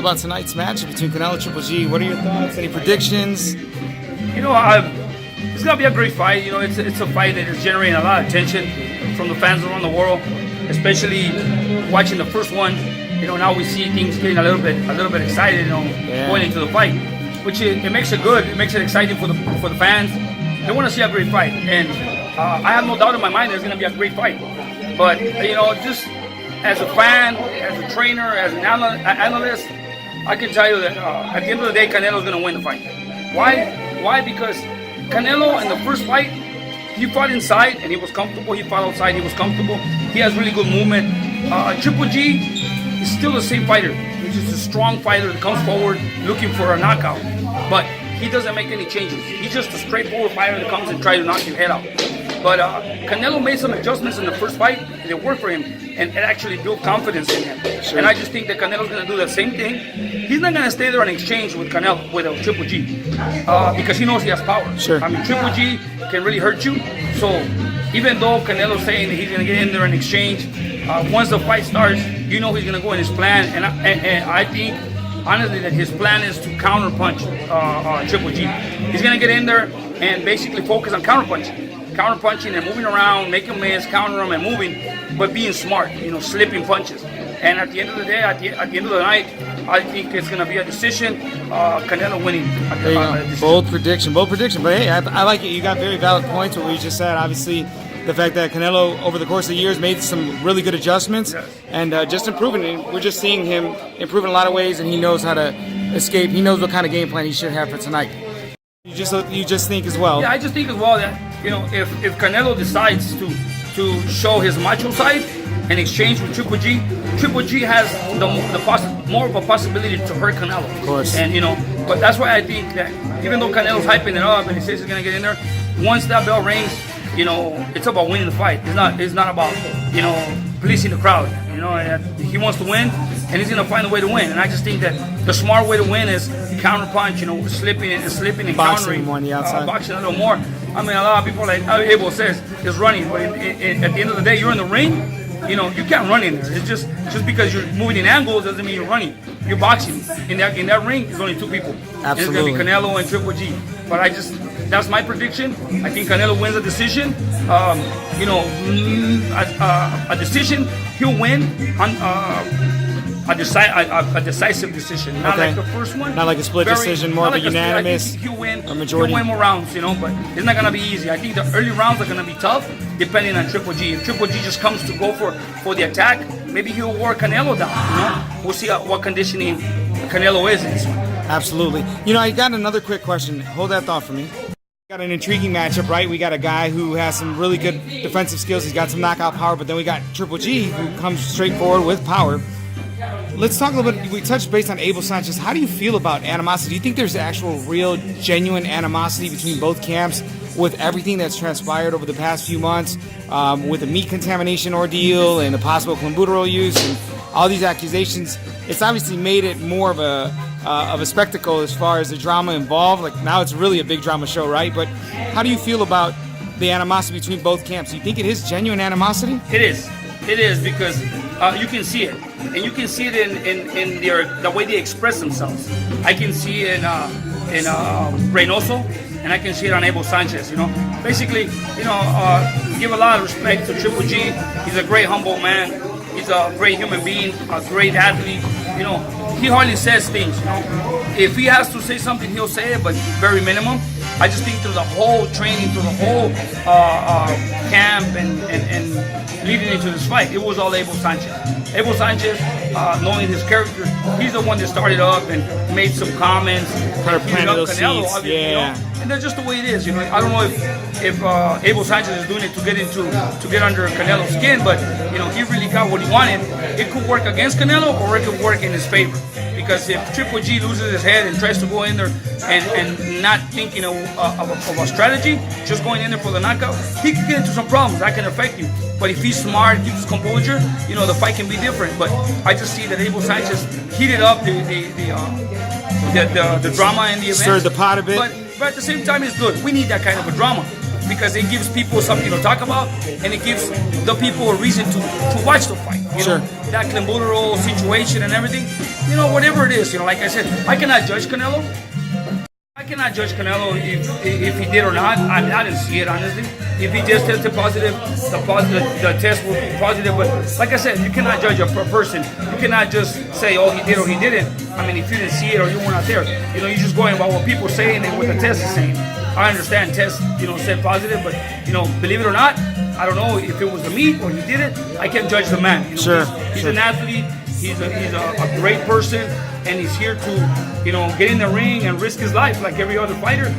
about tonight's match between Canelo and Triple G? What are your thoughts? Any predictions? It's gonna be a great fight. It's a fight that is generating a lot of attention from the fans around the world, especially watching the first one. Now we see things getting a little bit excited. Going into the fight, which it makes it good. It makes it exciting for the fans. They want to see a great fight, and I have no doubt in my mind there's gonna be a great fight. But just as a fan, as a trainer, as an analyst, I can tell you that at the end of the day, Canelo's gonna win the fight. Why? Because Canelo in the first fight, he fought inside and he was comfortable. He fought outside, he was comfortable. He has really good movement. Triple G is still the same fighter. He's just a strong fighter that comes forward looking for a knockout. But he doesn't make any changes. He's just a straightforward fighter that comes and tries to knock your head out. But Canelo made some adjustments in the first fight, and it worked for him, and it actually built confidence in him. Sure. And I just think that Canelo's going to do the same thing. He's not going to stay there and exchange with Triple G, because he knows he has power. Sure. I mean, Triple G can really hurt you. So even though Canelo's saying that he's going to get in there and exchange, once the fight starts, he's going to go in his plan. And I think, honestly, that his plan is to counterpunch Triple G. He's going to get in there and basically focus on counterpunching and moving around, making miss, counter them and moving, but being smart, slipping punches. And at the end of the day, at the end of the night, I think it's going to be a decision. Canelo winning. Bold prediction. But hey, I like it. You got very valid points. What we just said, obviously, the fact that Canelo, over the course of the years, made some really good adjustments, yes, and just improving. And we're just seeing him improve in a lot of ways, and he knows how to escape. He knows what kind of game plan he should have for tonight. You just think as well. Yeah, I just think as well that if Canelo decides to show his macho side and exchange with Triple G has more of a possibility to hurt Canelo. Of course. And but that's why I think that even though Canelo's hyping it up and he says he's gonna get in there, once that bell rings, it's about winning the fight. It's not about pleasing the crowd. He wants to win, and he's gonna find a way to win. And I just think that the smart way to win is counterpunch, slipping and boxing countering, on the outside, boxing a little more. I mean, a lot of people, like Abel says, is running, but at the end of the day, you're in the ring. You can't run in there. It's just because you're moving in angles doesn't mean you're running. You're boxing. In that ring, there's only two people. Absolutely. And it's gonna be Canelo and Triple G. But that's my prediction. I think Canelo wins a decision. A decision, he'll win on a decisive decision, not like the first one. Not like a split decision, more of a unanimous. He'll win. A majority. He'll win more rounds, but it's not gonna be easy. I think the early rounds are gonna be tough, depending on Triple G. If Triple G just comes to go for the attack, maybe he'll wear Canelo down. We'll see what conditioning Canelo is in this one. Absolutely. I got another quick question. Hold that thought for me. Got an intriguing matchup, right? We got a guy who has some really good defensive skills. He's got some knockout power, but then we got Triple G, who comes straight forward with power. Let's talk a little bit. We touched base on Abel Sanchez. How do you feel about animosity? Do you think there's actual, real, genuine animosity between both camps with everything that's transpired over the past few months, with the meat contamination ordeal and the possible clenbuterol use and all these accusations? It's obviously made it more of a spectacle as far as the drama involved. Like, now it's really a big drama show, right? But how do you feel about the animosity between both camps? Do you think it is genuine animosity? It is because you can see it, and you can see it in the way they express themselves. I can see it in Reynoso, and I can see it on Abel Sanchez. Basically, give a lot of respect to Triple G. He's a great, humble man. He's a great human being, a great athlete. He hardly says things. If he has to say something, he'll say it, but very minimum. I just think through the whole training, through the whole camp and leading into this fight, it was all Abel Sanchez. Abel Sanchez, knowing his character, he's the one that started up and made some comments. Kind of planted those Canelo, seeds, yeah. And that's just the way it is. I don't know if Abel Sanchez is doing it to get under Canelo's skin, but he really got what he wanted. It could work against Canelo, or it could work in his favor. Because if Triple G loses his head and tries to go in there and not thinking of a strategy, just going in there for the knockout, he can get into some problems. That can affect you. But if he's smart, keeps his composure, the fight can be different. But I just see that Abel Sanchez heated up the drama in the event. Stirred the pot a bit. But at the same time, it's good. We need that kind of a drama, because it gives people something to talk about, and it gives the people a reason to watch the fight. Sure. That clenbuterol situation and everything, you know, whatever it is, you know, like I said, I cannot judge Canelo. I cannot judge Canelo if he did or not. I didn't see it, honestly. If he just tested positive, the test will be positive. But like I said, you cannot judge a person. You cannot just say, oh, he did or he didn't. I mean, if you didn't see it or you were not there, you know, you're just going by what people are saying and what the test is saying. I understand tests, you know, said positive, but, you know, believe it or not, I don't know if it was the meat or he did it. I can't judge the man. You know, Sure. He's an athlete. He's a great person, and he's here to, you know, get in the ring and risk his life like every other fighter.